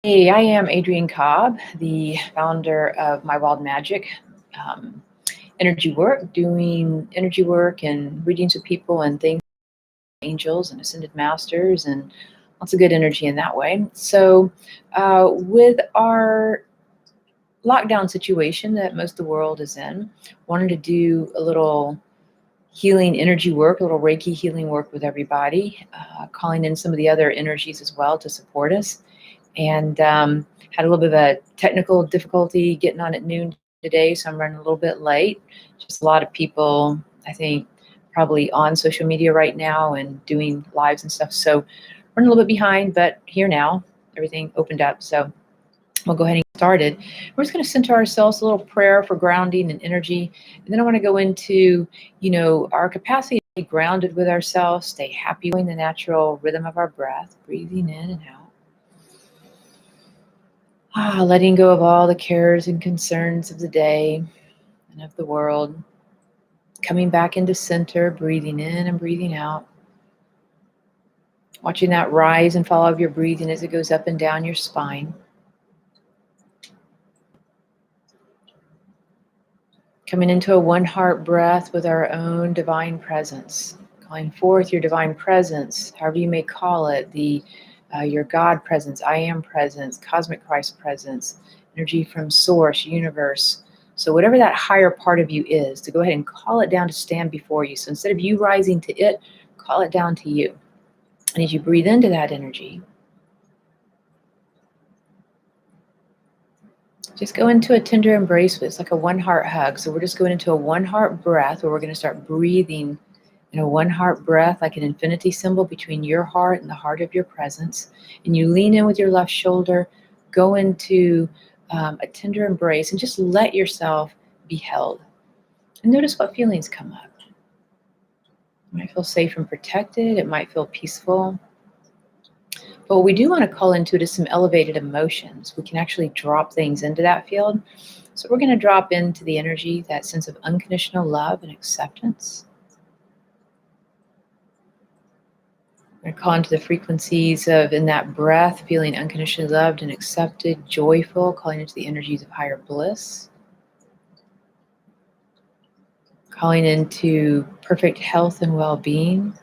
Hey, I am Adrienne Cobb, the founder of My Wild Magic um, energy work, doing energy work and readings with people and things, angels and ascended masters, and lots of good energy in that way. So, with our lockdown situation that most of the world is in, wanted to do a little healing energy work, a little Reiki healing work with everybody, calling in some of the other energies as well to support us. And had a little bit of a technical difficulty getting on at noon today, so I'm running a little bit late. Just a lot of people, I think, probably on social media right now and doing lives and stuff. So running a little bit behind, but here now, everything opened up. So we'll go ahead and get started. We're just going to center ourselves, a little prayer for grounding and energy. And then I want to go into, our capacity to be grounded with ourselves, stay happy with the natural rhythm of our breath, breathing in and out. Letting go of all the cares and concerns of the day and of the world. Coming back into center, breathing in and breathing out. Watching that rise and fall of your breathing as it goes up and down your spine. Coming into a one heart breath with our own divine presence. Calling forth your divine presence, however you may call it, your God presence, I am presence, cosmic Christ presence, energy from source, universe. So whatever that higher part of you is, to go ahead and call it down to stand before you. So instead of you rising to it, call it down to you. And as you breathe into that energy, just go into a tender embrace with it's like a one heart hug. So we're just going into a one heart breath where we're going to start breathing in a one heart breath, like an infinity symbol between your heart and the heart of your presence. And you lean in with your left shoulder, go into a tender embrace, and just let yourself be held. And notice what feelings come up. You might feel safe and protected. It might feel peaceful. But what we do want to call into it is some elevated emotions. We can actually drop things into that field. So we're going to drop into the energy, that sense of unconditional love and acceptance. We're going to call into the frequencies of, in that breath, feeling unconditionally loved and accepted, joyful, calling into the energies of higher bliss. Calling into perfect health and well-being.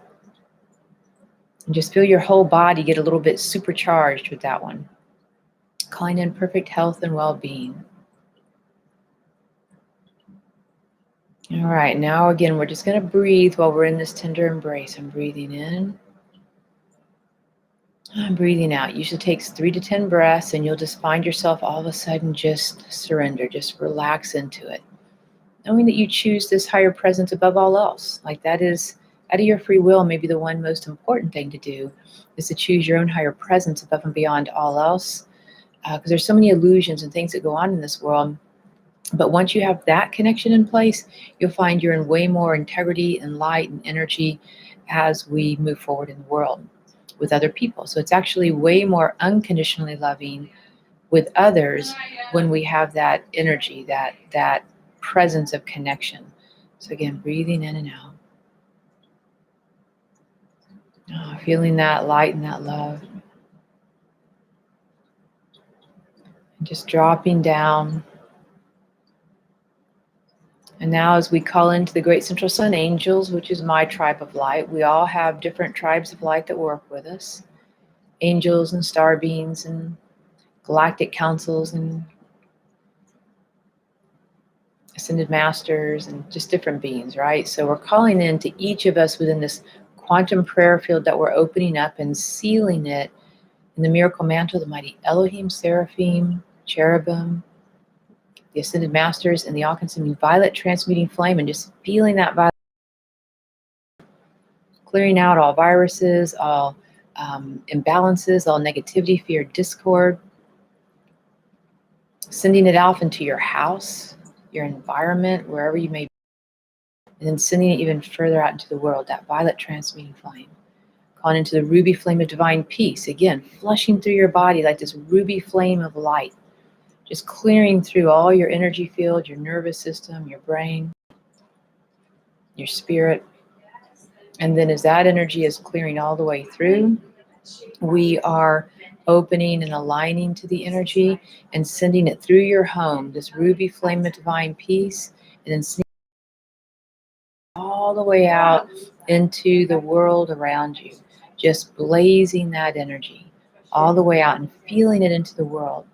And just feel your whole body get a little bit supercharged with that one. Calling in perfect health and well-being. All right, now again, we're just going to breathe while we're in this tender embrace. I'm breathing in. I'm breathing out. Usually takes 3 to 10 breaths, and you'll just find yourself all of a sudden just surrender, just relax into it. Knowing that you choose this higher presence above all else. Like that is, out of your free will, maybe the one most important thing to do is to choose your own higher presence above and beyond all else. Because there's so many illusions and things that go on in this world. But once you have that connection in place, you'll find you're in way more integrity and light and energy as we move forward in the world with other people. So it's actually way more unconditionally loving with others when we have that energy, that presence of connection. So again, breathing in and out. Feeling that light and that love. And just dropping down. And now as we call into the Great Central Sun Angels, which is my tribe of light, we all have different tribes of light that work with us. Angels and star beings and galactic councils and ascended masters and just different beings, right? So we're calling in to each of us within this quantum prayer field that we're opening up and sealing it in the miracle mantle, the mighty Elohim, Seraphim, Cherubim, the ascended masters, and the all-consuming violet transmuting flame, and just feeling that violet, clearing out all viruses, all imbalances, all negativity, fear, discord, sending it off into your house, your environment, wherever you may be, and then sending it even further out into the world, that violet transmuting flame. Calling into the ruby flame of divine peace, again, flushing through your body like this ruby flame of light, just clearing through all your energy field, your nervous system, your brain, your spirit. And then as that energy is clearing all the way through, we are opening and aligning to the energy and sending it through your home, this ruby flame of divine peace, and then sending it all the way out into the world around you, just blazing that energy all the way out and feeling it into the world.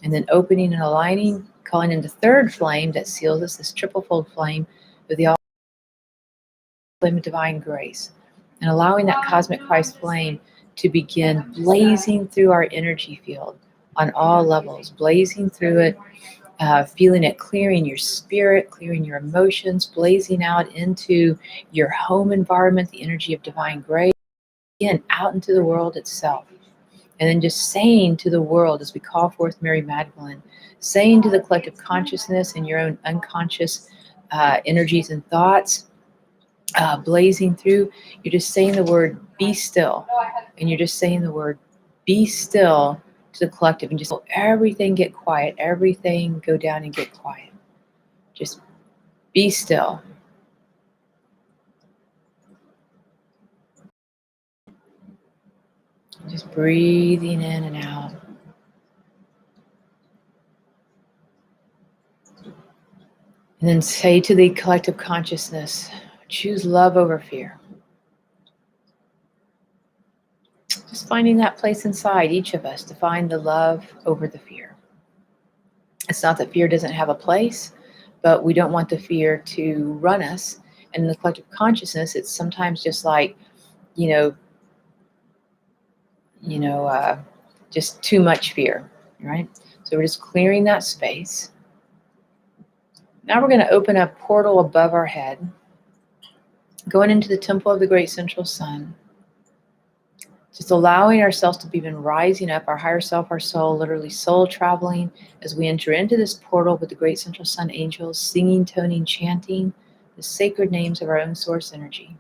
And then opening and aligning, calling in the third flame that seals us, this triple fold flame of the all flame of divine grace, and allowing that cosmic Christ flame to begin blazing through our energy field on all levels, blazing through it, feeling it clearing your spirit, clearing your emotions, blazing out into your home environment, the energy of divine grace, again, out into the world itself. And then just saying to the world, as we call forth Mary Magdalene, saying to the collective consciousness and your own unconscious energies and thoughts, blazing through, you're just saying the word, be still. And you're just saying the word, be still, to the collective, and just let everything get quiet, everything go down and get quiet. Just be still. Just breathing in and out. And then say to the collective consciousness, choose love over fear. Just finding that place inside each of us to find the love over the fear. It's not that fear doesn't have a place, but we don't want the fear to run us. And in the collective consciousness, it's sometimes just like, just too much fear, right? So we're just clearing that space. Now we're going to open a portal above our head, going into the temple of the great central sun, just allowing ourselves to begin rising up, our higher self, our soul, literally soul traveling, as we enter into this portal with the great central sun angels, singing, toning, chanting the sacred names of our own source energy.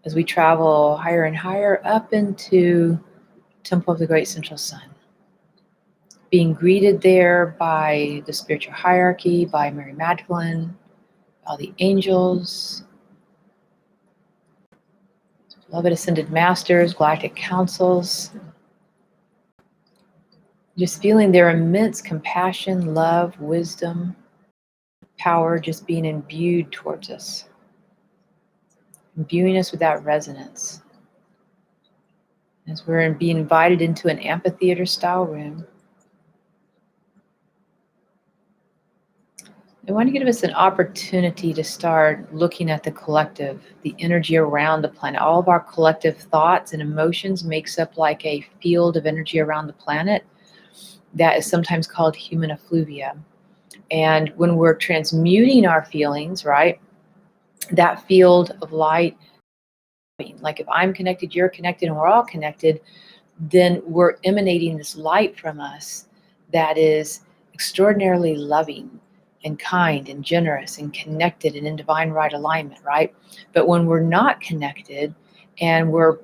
As we travel higher and higher up into temple of the great central sun, being greeted there by the spiritual hierarchy, by Mary Magdalene, all the angels, beloved ascended masters, galactic councils, just feeling their immense compassion, love, wisdom, power just being imbued towards us, imbuing us with that resonance. As we're being invited into an amphitheater style room, I want to give us an opportunity to start looking at the collective, the energy around the planet. All of our collective thoughts and emotions makes up like a field of energy around the planet that is sometimes called human effluvia. And when we're transmuting our feelings, right, that field of light, like if I'm connected, you're connected, and we're all connected, then we're emanating this light from us that is extraordinarily loving and kind and generous and connected and in divine right alignment, right? But when we're not connected and we're,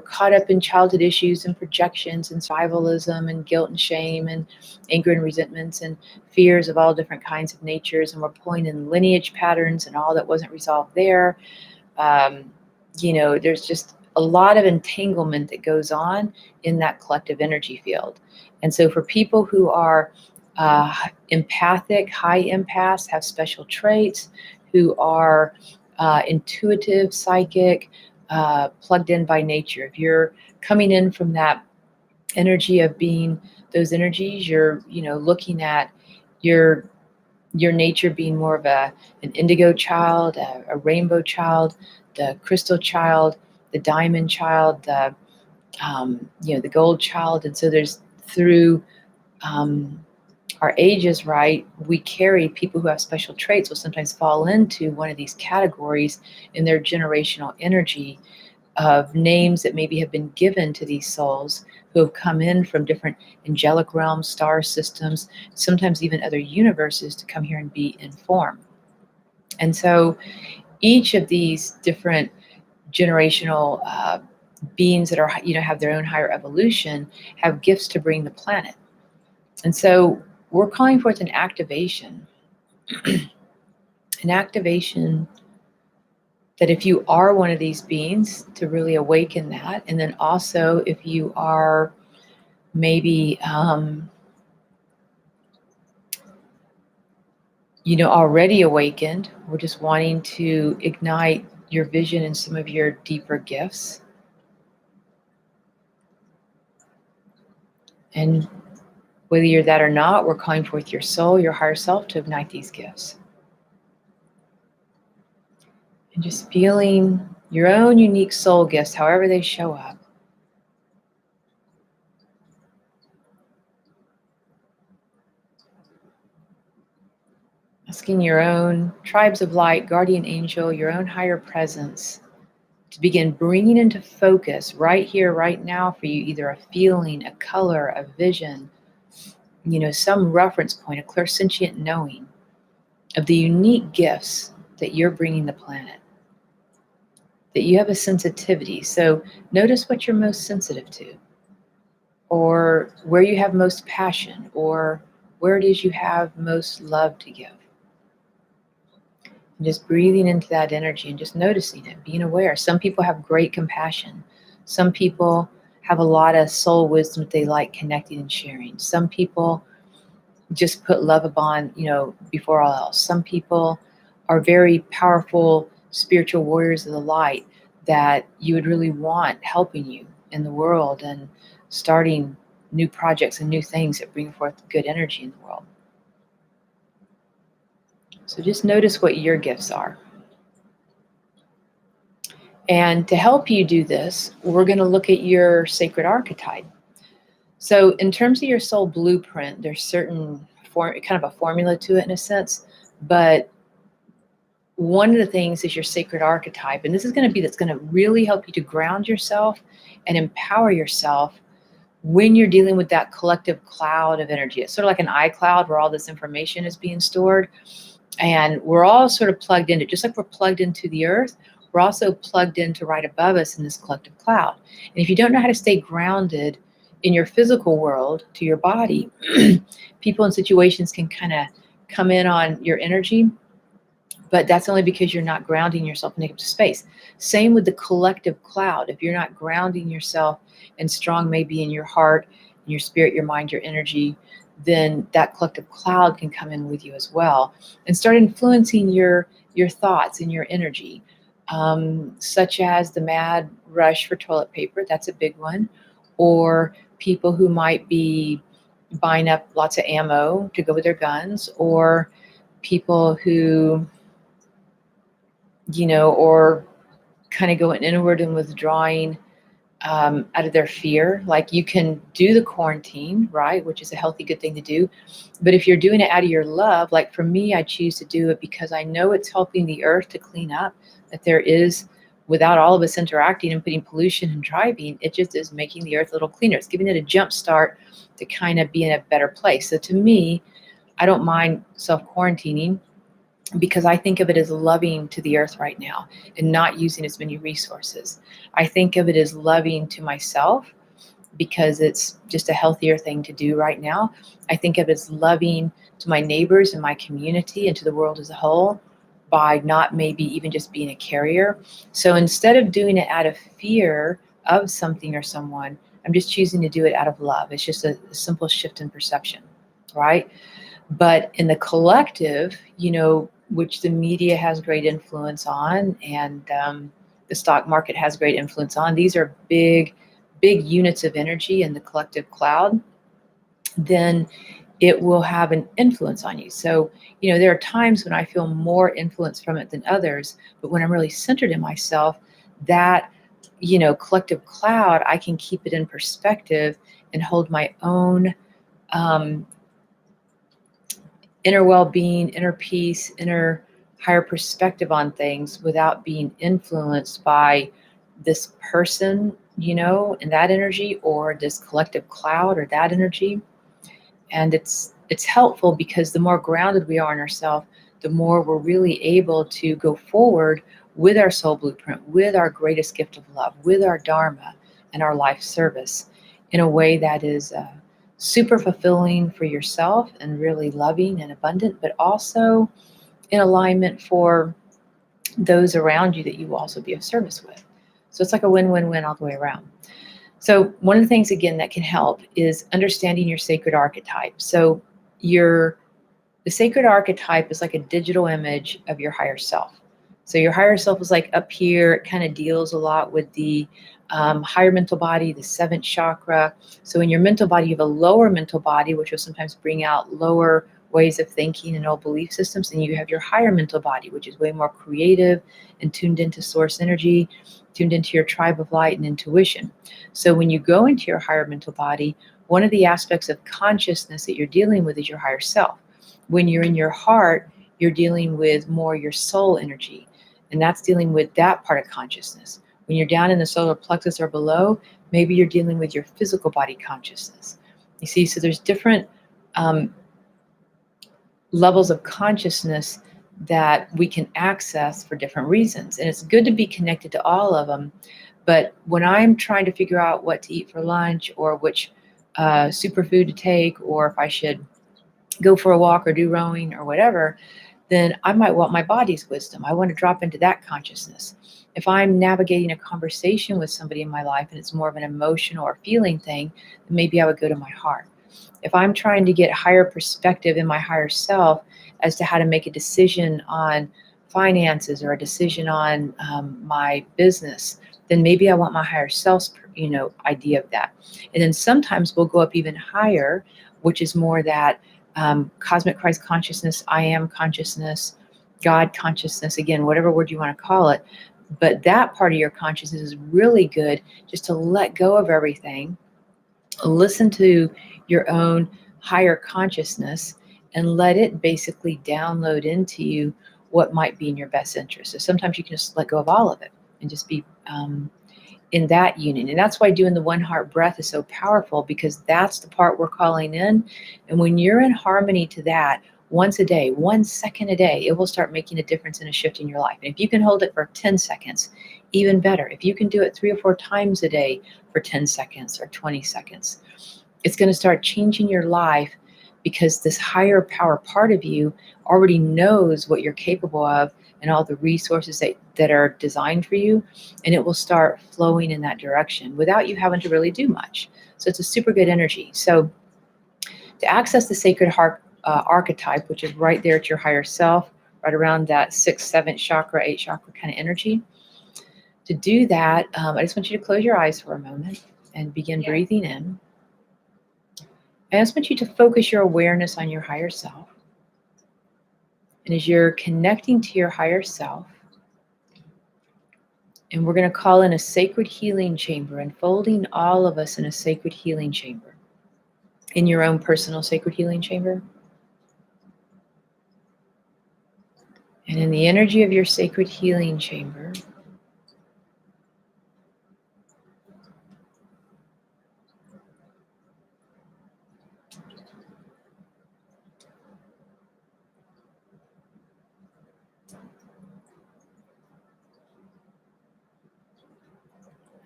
caught up in childhood issues and projections and survivalism and guilt and shame and anger and resentments and fears of all different kinds of natures, and we're pulling in lineage patterns and all that wasn't resolved there, there's just a lot of entanglement that goes on in that collective energy field. And so for people who are empathic, high empaths, have special traits, who are intuitive, psychic, plugged in by nature, if you're coming in from that energy of being those energies, you're looking at your nature being more of an indigo child, a rainbow child, the crystal child, the diamond child, the gold child. And so there's through our ages, right, we carry people who have special traits will sometimes fall into one of these categories in their generational energy of names that maybe have been given to these souls who have come in from different angelic realms, star systems, sometimes even other universes, to come here and be in form. And so each of these different generational beings that are, have their own higher evolution, have gifts to bring the planet. And so we're calling forth an activation, an activation that if you are one of these beings, to really awaken that. And then also if you are maybe already awakened, we're just wanting to ignite your vision and some of your deeper gifts. And whether you're that or not, we're calling forth your soul, your higher self, to ignite these gifts. And just feeling your own unique soul gifts, however they show up. Asking your own tribes of light, guardian angel, your own higher presence to begin bringing into focus right here, right now for you, either a feeling, a color, a vision, some reference point, a clairsentient knowing of the unique gifts that you're bringing the planet, that you have a sensitivity. So notice what you're most sensitive to, or where you have most passion, or where it is you have most love to give. And just breathing into that energy and just noticing it, being aware. Some people have great compassion. Some people have a lot of soul wisdom that they like connecting and sharing. Some people just put love upon, before all else. Some people are very powerful spiritual warriors of the light that you would really want helping you in the world and starting new projects and new things that bring forth good energy in the world. So just notice what your gifts are. And to help you do this, we're going to look at your sacred archetype. So in terms of your soul blueprint, there's certain kind of a formula to it in a sense, but one of the things is your sacred archetype. And this is going to be that's going to really help you to ground yourself and empower yourself when you're dealing with that collective cloud of energy. It's sort of like an iCloud where all this information is being stored. And we're all sort of plugged into, just like we're plugged into the earth, we're also plugged into right above us in this collective cloud. And if you don't know how to stay grounded in your physical world to your body, people and situations can kind of come in on your energy, but that's only because you're not grounding yourself in negative space. Same with the collective cloud. If you're not grounding yourself and strong maybe in your heart, in your spirit, your mind, your energy, then that collective cloud can come in with you as well and start influencing your thoughts and your energy, such as the mad rush for toilet paper. That's a big one. Or people who might be buying up lots of ammo to go with their guns, or people who, or kind of going inward and withdrawing out of their fear. Like you can do the quarantine, right, which is a healthy, good thing to do. But if you're doing it out of your love, like for me, I choose to do it because I know it's helping the earth to clean up, that there is, without all of us interacting and putting pollution and driving, it just is making the earth a little cleaner. It's giving it a jump start to kind of be in a better place. So to me, I don't mind self-quarantining because I think of it as loving to the earth right now and not using as many resources. I think of it as loving to myself because it's just a healthier thing to do right now. I think of it as loving to my neighbors and my community and to the world as a whole by not maybe even just being a carrier. So instead of doing it out of fear of something or someone, I'm just choosing to do it out of love. It's just a simple shift in perception, right? But in the collective, which the media has great influence on, and the stock market has great influence on, these are big units of energy in the collective cloud, then it will have an influence on you. So, there are times when I feel more influence from it than others, but when I'm really centered in myself, that, collective cloud, I can keep it in perspective and hold my own inner well-being, inner peace, inner higher perspective on things without being influenced by this person, and that energy, or this collective cloud or that energy. And it's helpful because the more grounded we are in ourselves, the more we're really able to go forward with our soul blueprint, with our greatest gift of love, with our dharma and our life service in a way that is super fulfilling for yourself and really loving and abundant, but also in alignment for those around you that you will also be of service with. So it's like a win-win-win all the way around. So one of the things, again, that can help is understanding your sacred archetype. So the sacred archetype is like a digital image of your higher self. So your higher self is like up here. It kind of deals a lot with the higher mental body, the seventh chakra. So in your mental body, you have a lower mental body, which will sometimes bring out lower ways of thinking and old belief systems. And you have your higher mental body, which is way more creative and tuned into source energy, tuned into your tribe of light and intuition. So when you go into your higher mental body, one of the aspects of consciousness that you're dealing with is your higher self. When you're in your heart, you're dealing with more your soul energy, and that's dealing with that part of consciousness. When you're down in the solar plexus or below, maybe you're dealing with your physical body consciousness. You see, so there's different levels of consciousness that we can access for different reasons. And it's good to be connected to all of them. But when I'm trying to figure out what to eat for lunch, or which superfood to take, or if I should go for a walk or do rowing or whatever, then I might want my body's wisdom. I want to drop into that consciousness. If I'm navigating a conversation with somebody in my life and it's more of an emotional or feeling thing, then maybe I would go to my heart. If I'm trying to get higher perspective in my higher self as to how to make a decision on finances or a decision on my business, then maybe I want my higher self's idea of that. And then sometimes we'll go up even higher, which is more that cosmic Christ consciousness, I am consciousness, God consciousness, again, whatever word you want to call it. But that part of your consciousness is really good just to let go of everything, listen to your own higher consciousness, and let it basically download into you what might be in your best interest. So sometimes you can just let go of all of it and just be in that union. And that's why doing the one heart breath is so powerful, because that's the part we're calling in. And when you're in harmony to that once a day, 1 second a day, it will start making a difference and a shift in your life. And if you can hold it for 10 seconds, even better. If you can do it 3 or 4 times a day for 10 seconds or 20 seconds, it's going to start changing your life, because this higher power part of you already knows what you're capable of and all the resources that are designed for you, and it will start flowing in that direction without you having to really do much. So it's a super good energy. So to access the sacred heart archetype, which is right there at your higher self, right around that 6th, 7th chakra, 8th chakra kind of energy, to do that, I just want you to close your eyes for a moment and begin breathing in. I just want you to focus your awareness on your higher self. And as you're connecting to your higher self, and we're going to call in a sacred healing chamber, enfolding all of us in a sacred healing chamber, in your own personal sacred healing chamber. And in the energy of your sacred healing chamber,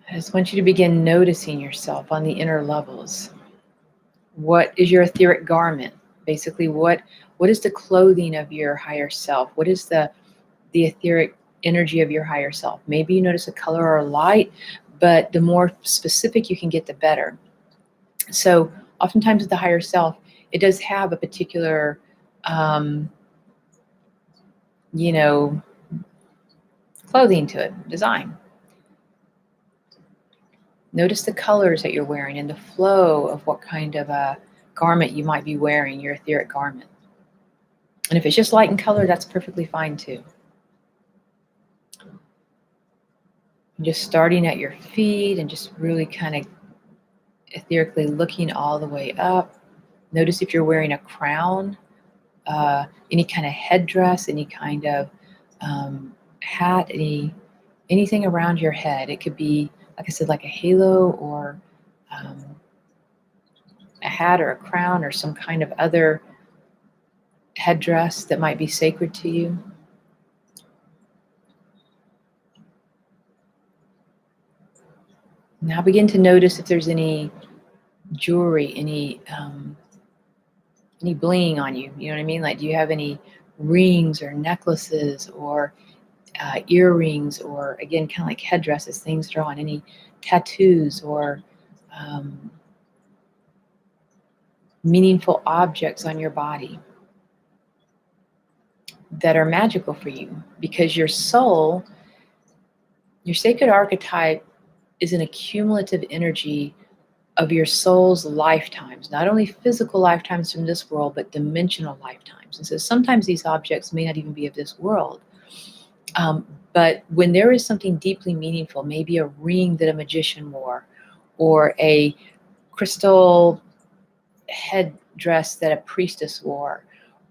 I just want you to begin noticing yourself on the inner levels. What is your etheric garment? Basically, what is the clothing of your higher self? What is the etheric energy of your higher self? Maybe you notice a color or a light, but the more specific you can get, the better. So oftentimes with the higher self, it does have a particular, clothing to it, design. Notice the colors that you're wearing and the flow of what kind of a garment you might be wearing, your etheric garment. And if it's just light in color, that's perfectly fine too. And just starting at your feet and just really kind of etherically looking all the way up. Notice if you're wearing a crown, any kind of headdress, any kind of hat, anything around your head. It could be, like I said, like a halo or a hat or a crown or some kind of other headdress that might be sacred to you. Now begin to notice if there's any jewelry, any bling on you. You know what I mean? Like, do you have any rings or necklaces or earrings, or again, kind of like headdresses, things that are on, any tattoos or um, meaningful objects on your body that are magical for you, because your soul, your sacred archetype, is an accumulative energy of your soul's lifetimes, not only physical lifetimes from this world, but dimensional lifetimes. And so sometimes these objects may not even be of this world. But when there is something deeply meaningful, maybe a ring that a magician wore, or a crystal headdress that a priestess wore,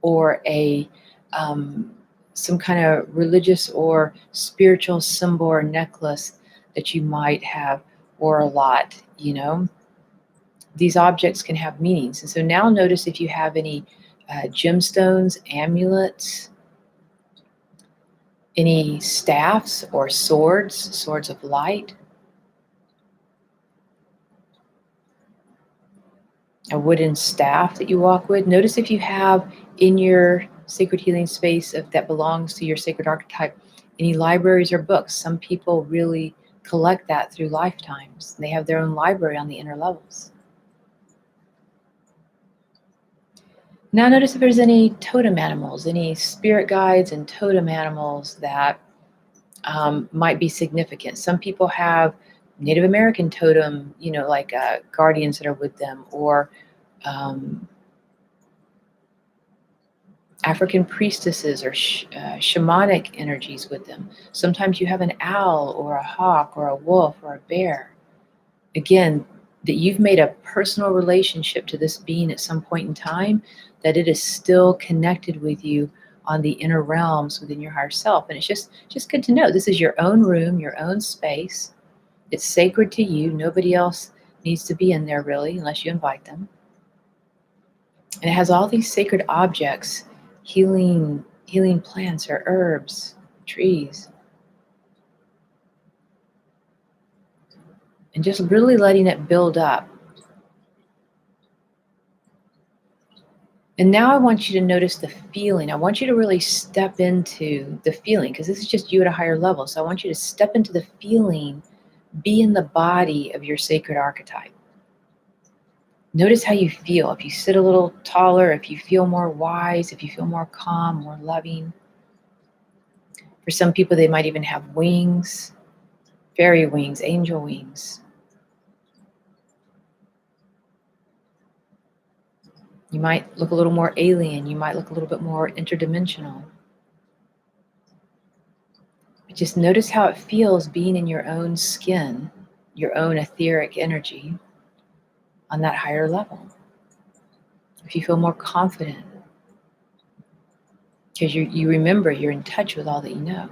or a some kind of religious or spiritual symbol or necklace that you might have wore a lot, these objects can have meanings. And so now notice if you have any gemstones, amulets, any staffs or swords of light, a wooden staff that you walk with. Notice if you have in your sacred healing space that belongs to your sacred archetype, any libraries or books. Some people really collect that through lifetimes. They have their own library on the inner levels. Now notice if there's any totem animals, any spirit guides and totem animals that might be significant. Some people have Native American totem, like guardians that are with them, or African priestesses or shamanic energies with them. Sometimes you have an owl or a hawk or a wolf or a bear. Again, that you've made a personal relationship to this being at some point in time, that it is still connected with you on the inner realms within your higher self. And it's just good to know this is your own room, your own space. It's sacred to you. Nobody else needs to be in there really, unless you invite them. And it has all these sacred objects, healing plants or herbs, trees. And just really letting it build up. And now I want you to notice the feeling. I want you to really step into the feeling, because this is just you at a higher level. So I want you to step into the feeling, be in the body of your sacred archetype. Notice how you feel. If you sit a little taller, if you feel more wise, if you feel more calm, more loving. For some people, they might even have wings, fairy wings, angel wings. You might look a little more alien. You might look a little bit more interdimensional. But just notice how it feels being in your own skin, your own etheric energy on that higher level. If you feel more confident, because you remember you're in touch with all that you know.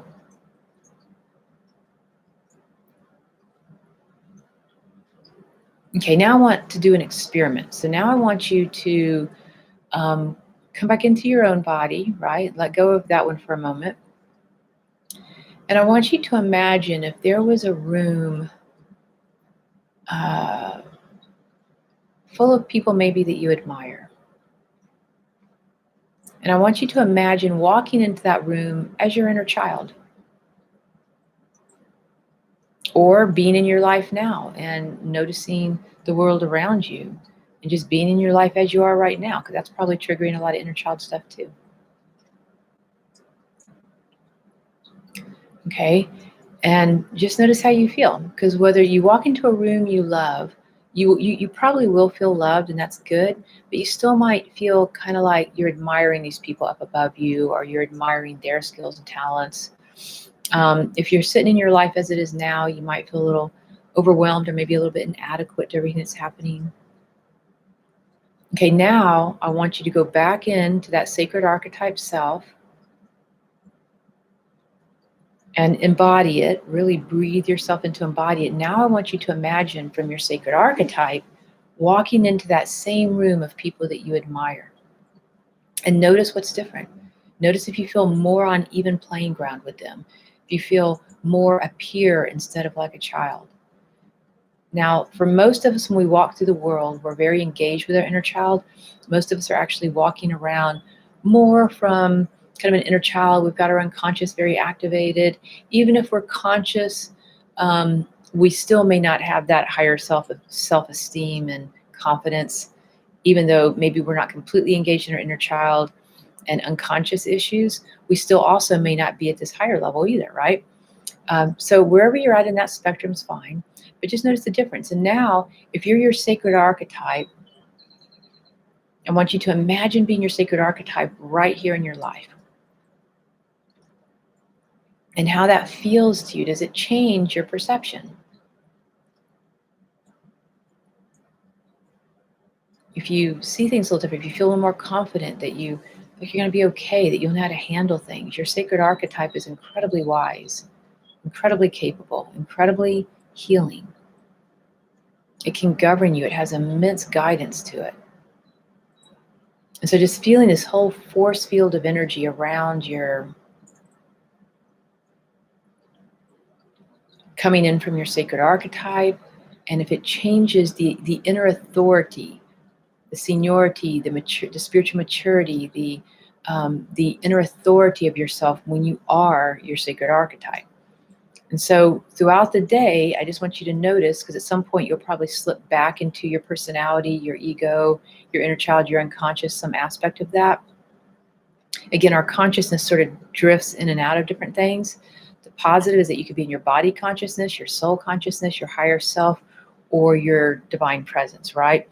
Okay, now I want to do an experiment. So now I want you to come back into your own body, right? Let go of that one for a moment. And I want you to imagine if there was a room full of people maybe that you admire. And I want you to imagine walking into that room as your inner child. Or being in your life now and noticing the world around you and just being in your life as you are right now, because that's probably triggering a lot of inner child stuff too. Okay, and just notice how you feel, because whether you walk into a room you love, you probably will feel loved, and that's good, but you still might feel kind of like you're admiring these people up above you, or you're admiring their skills and talents. If you're sitting in your life as it is now, you might feel a little overwhelmed or maybe a little bit inadequate to everything that's happening. Okay, now I want you to go back into that sacred archetype self and embody it. Really breathe yourself into embody it. Now I want you to imagine from your sacred archetype walking into that same room of people that you admire. And notice what's different. Notice if you feel more on even playing ground with them. If you feel more a peer instead of like a child. Now, for most of us, when we walk through the world, we're very engaged with our inner child. Most of us are actually walking around more from kind of an inner child. We've got our unconscious very activated. Even if we're conscious, we still may not have that higher self-esteem and confidence, even though maybe we're not completely engaged in our inner child and unconscious issues. We still also may not be at this higher level either, right? So wherever you're at in that spectrum is fine, but just notice the difference. And now, if you're your sacred archetype, I want you to imagine being your sacred archetype right here in your life. And how that feels to you. Does it change your perception? If you see things a little different, if you feel a little more confident that you like you're going to be okay, that you'll know how to handle things, your sacred archetype is incredibly wise, incredibly capable, incredibly healing. It can govern you. It has immense guidance to it. And so just feeling this whole force field of energy around your, coming in from your sacred archetype, and if it changes the inner authority, the seniority, the spiritual maturity, the inner authority of yourself when you are your sacred archetype. And so throughout the day, I just want you to notice, because at some point you'll probably slip back into your personality, your ego, your inner child, your unconscious, some aspect of that. Again, our consciousness sort of drifts in and out of different things. The positive is that you could be in your body consciousness, your soul consciousness, your higher self, or your divine presence, right?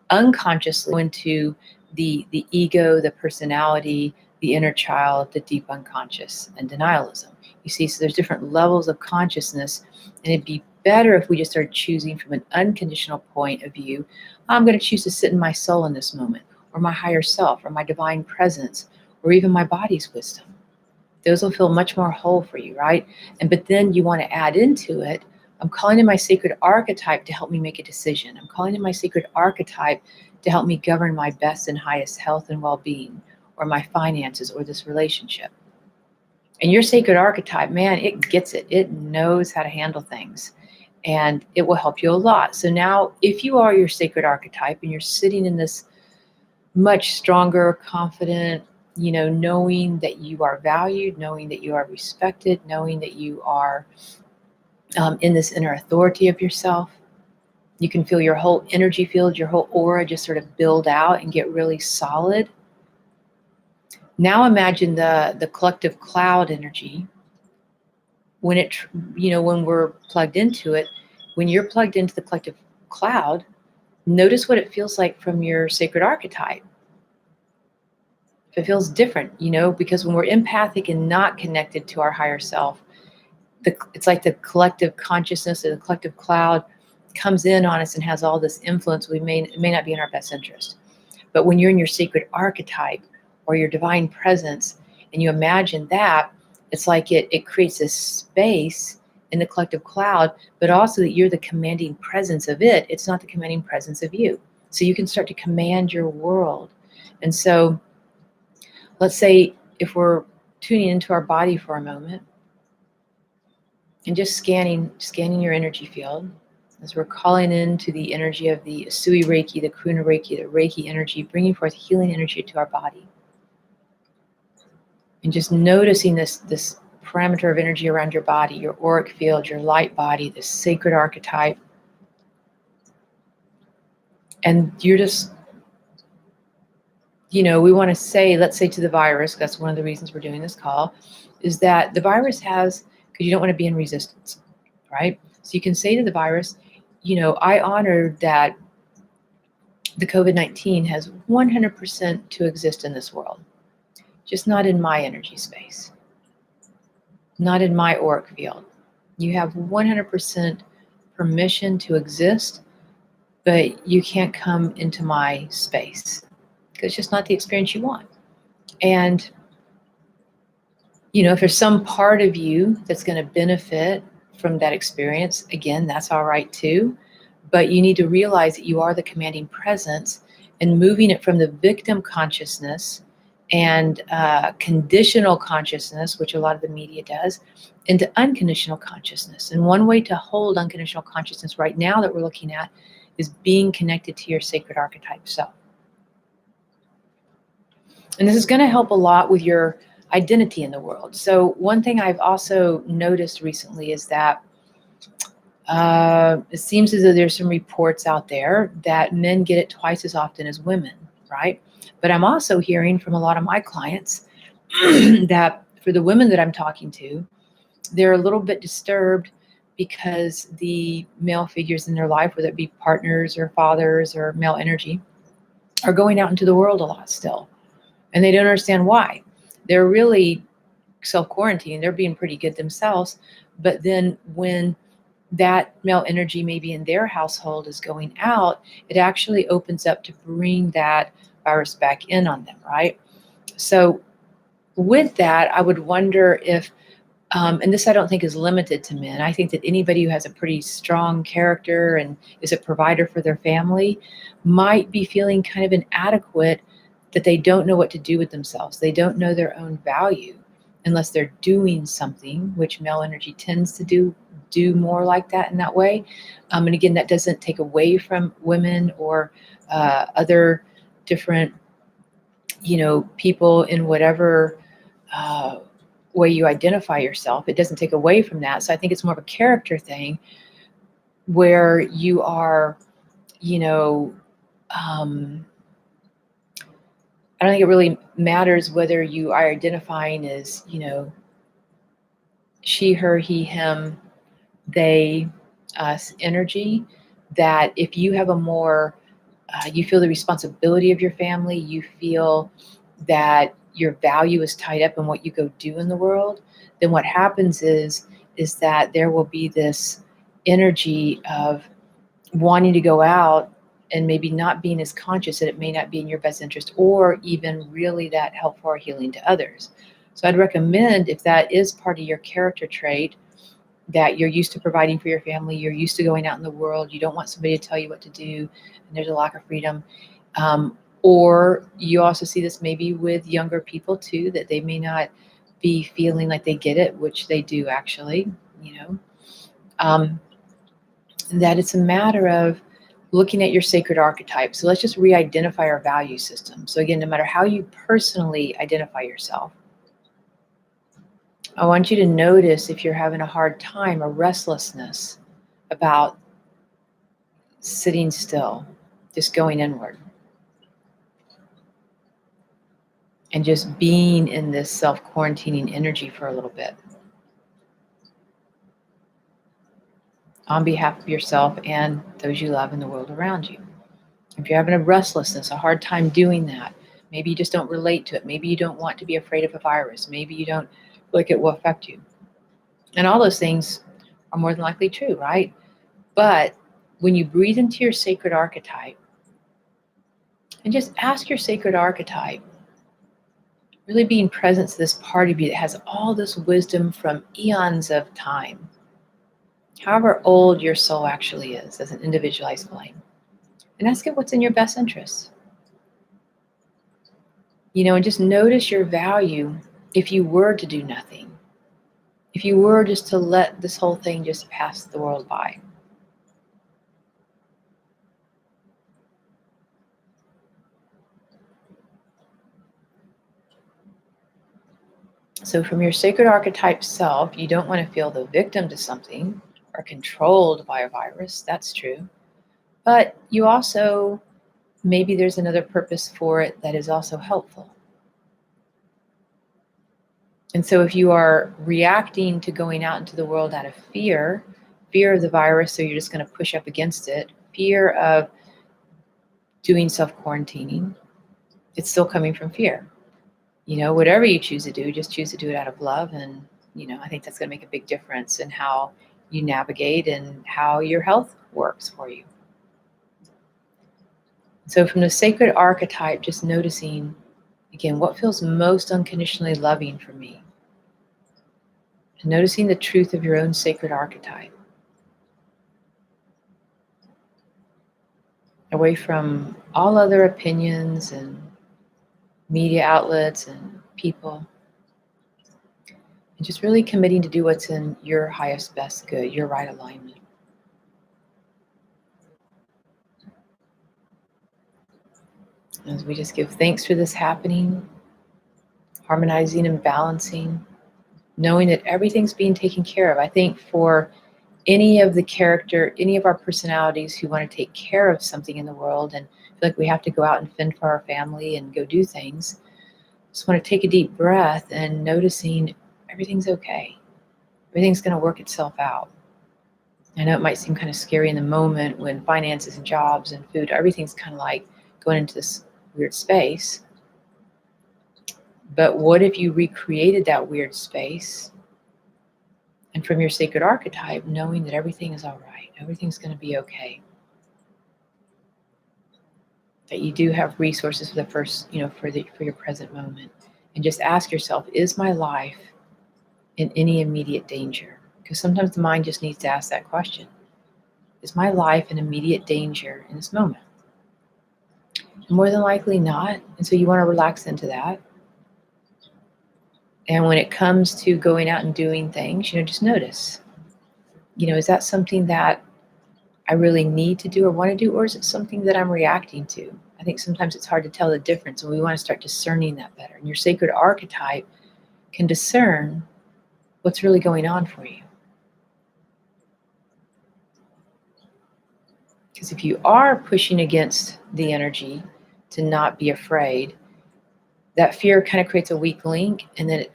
Unconsciously into the ego, the personality, the inner child, the deep unconscious, and denialism. You see, so there's different levels of consciousness, and it'd be better if we just started choosing from an unconditional point of view. I'm going to choose to sit in my soul in this moment, or my higher self, or my divine presence, or even my body's wisdom. Those will feel much more whole for you, right? But then you want to add into it, I'm calling in my sacred archetype to help me make a decision. I'm calling in my sacred archetype to help me govern my best and highest health and well-being, or my finances, or this relationship. And your sacred archetype, man, it gets it. It knows how to handle things, and it will help you a lot. So now, if you are your sacred archetype and you're sitting in this much stronger, confident, knowing that you are valued, knowing that you are respected, knowing that you are in this inner authority of yourself, you can feel your whole energy field, your whole aura just sort of build out and get really solid. Now imagine the collective cloud energy. When when we're plugged into it, when you're plugged into the collective cloud, notice what it feels like from your sacred archetype. If it feels different, because when we're empathic and not connected to our higher self, it's like the collective consciousness or the collective cloud comes in on us and has all this influence. It may not be in our best interest. But when you're in your sacred archetype or your divine presence, and you imagine that, it's like it creates this space in the collective cloud, but also that you're the commanding presence of it. It's not the commanding presence of you. So you can start to command your world. And so let's say if we're tuning into our body for a moment and just scanning your energy field, as we're calling into the energy of the Usui Reiki, the Karuna Reiki, the Reiki energy, bringing forth healing energy to our body. And just noticing this parameter of energy around your body, your auric field, your light body, this sacred archetype. And you're just, we want to say, let's say to the virus, that's one of the reasons we're doing this call, is that the virus has, because you don't want to be in resistance, right? So you can say to the virus, I honor that the COVID-19 has 100% to exist in this world, just not in my energy space, not in my auric field. You have 100% permission to exist, but you can't come into my space because it's just not the experience you want. And, if there's some part of you that's going to benefit from that experience, again, that's all right too. But you need to realize that you are the commanding presence, and moving it from the victim consciousness and conditional consciousness, which a lot of the media does, into unconditional consciousness. And one way to hold unconditional consciousness right now that we're looking at is being connected to your sacred archetype self. And this is going to help a lot with your identity in the world. So one thing I've also noticed recently is that it seems as though there's some reports out there that men get it twice as often as women, right? But I'm also hearing from a lot of my clients that for the women that I'm talking to, they're a little bit disturbed because the male figures in their life, whether it be partners or fathers or male energy, are going out into the world a lot still. And they don't understand why. They're really self-quarantining. They're being pretty good themselves. But then when that male energy maybe in their household is going out, it actually opens up to bring that virus back in on them, right? So with that, I would wonder if, and this I don't think is limited to men. I think that anybody who has a pretty strong character and is a provider for their family might be feeling kind of inadequate, that they don't know what to do with themselves. They don't know their own value unless they're doing something, which male energy tends to do more like that in that way. And again, that doesn't take away from women or other different, people in whatever uh, way you identify yourself. It doesn't take away from that. So I think it's more of a character thing where you are, you know, I don't think it really matters whether you are identifying as, she, her, he, him, they, us energy, that if you have a more, you feel the responsibility of your family, you feel that your value is tied up in what you go do in the world, then what happens is that there will be this energy of wanting to go out and maybe not being as conscious that it may not be in your best interest or even really that helpful or healing to others. So I'd recommend, if that is part of your character trait, that you're used to providing for your family, you're used to going out in the world, you don't want somebody to tell you what to do, and there's a lack of freedom. Or you also see this maybe with younger people too, that they may not be feeling like they get it, which they do actually, um, that it's a matter of looking at your sacred archetype. So let's just re-identify our value system. So again, no matter how you personally identify yourself, I want you to notice if you're having a hard time, a restlessness about sitting still, just going inward, and just being in this self-quarantining energy for a little bit on behalf of yourself and those you love in the world around you. If you're having a restlessness, a hard time doing that, maybe you just don't relate to it. Maybe you don't want to be afraid of a virus. Maybe you don't feel like it will affect you. And all those things are more than likely true, right? But when you breathe into your sacred archetype and just ask your sacred archetype, really being present to this part of you that has all this wisdom from eons of time, however old your soul actually is as an individualized flame, and ask it what's in your best interest. And just notice your value if you were to do nothing, if you were just to let this whole thing just pass the world by. So from your sacred archetype self, you don't want to feel the victim to something or controlled by a virus. That's true. But you also, maybe there's another purpose for it that is also helpful. And so if you are reacting to going out into the world out of fear of the virus, so you're just going to push up against it, fear of doing self-quarantining, it's still coming from fear. Whatever you choose to do, just choose to do it out of love. And, I think that's going to make a big difference in how you navigate and how your health works for you. So from the sacred archetype, just noticing, again, what feels most unconditionally loving for me. And noticing the truth of your own sacred archetype. Away from all other opinions and media outlets and people. And just really committing to do what's in your highest, best good, your right alignment. As we just give thanks for this happening, harmonizing and balancing, knowing that everything's being taken care of. I think for any of our personalities who want to take care of something in the world and feel like we have to go out and fend for our family and go do things, just want to take a deep breath and noticing everything's okay. Everything's going to work itself out. I know it might seem kind of scary in the moment when finances and jobs and food, everything's kind of like going into this weird space. But what if you recreated that weird space and from your sacred archetype, knowing that everything is all right, everything's going to be okay, that you do have resources for the first, for your present moment, and just ask yourself, is my life in any immediate danger? Because sometimes the mind just needs to ask that question. Is my life in immediate danger in this moment? More than likely not. And so you want to relax into that. And when it comes to going out and doing things, just notice, is that something that I really need to do or want to do, or is it something that I'm reacting to? I think sometimes it's hard to tell the difference, and we want to start discerning that better. And your sacred archetype can discern what's really going on for you. Because if you are pushing against the energy to not be afraid, that fear kind of creates a weak link, and then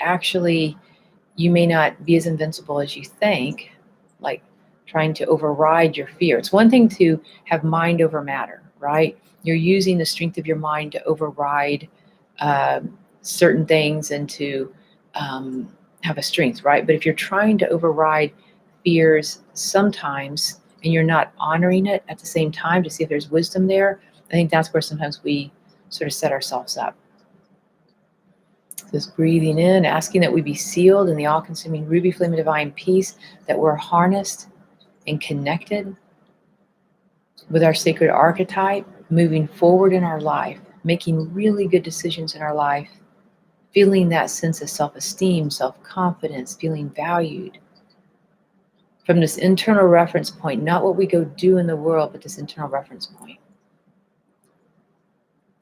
you may not be as invincible as you think, like trying to override your fear. It's one thing to have mind over matter, right? You're using the strength of your mind to override certain things and to have a strength, right? But if you're trying to override fears sometimes and you're not honoring it at the same time to see if there's wisdom there, I think that's where sometimes we sort of set ourselves up. Just breathing in, asking that we be sealed in the all-consuming ruby flame of divine peace, that we're harnessed and connected with our sacred archetype, moving forward in our life, making really good decisions in our life, feeling that sense of self-esteem, self-confidence, feeling valued from this internal reference point, not what we go do in the world, but this internal reference point.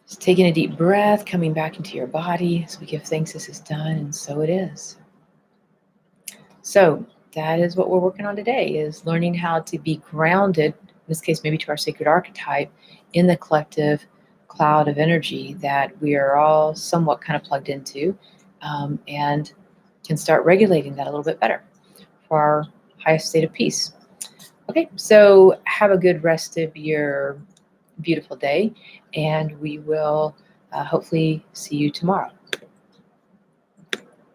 Just taking a deep breath, coming back into your body as we give thanks this is done, and so it is. So that is what we're working on today, is learning how to be grounded, in this case maybe to our sacred archetype, in the collective cloud of energy that we are all somewhat kind of plugged into, and can start regulating that a little bit better for our highest state of peace. Okay, so have a good rest of your beautiful day, and we will hopefully see you tomorrow.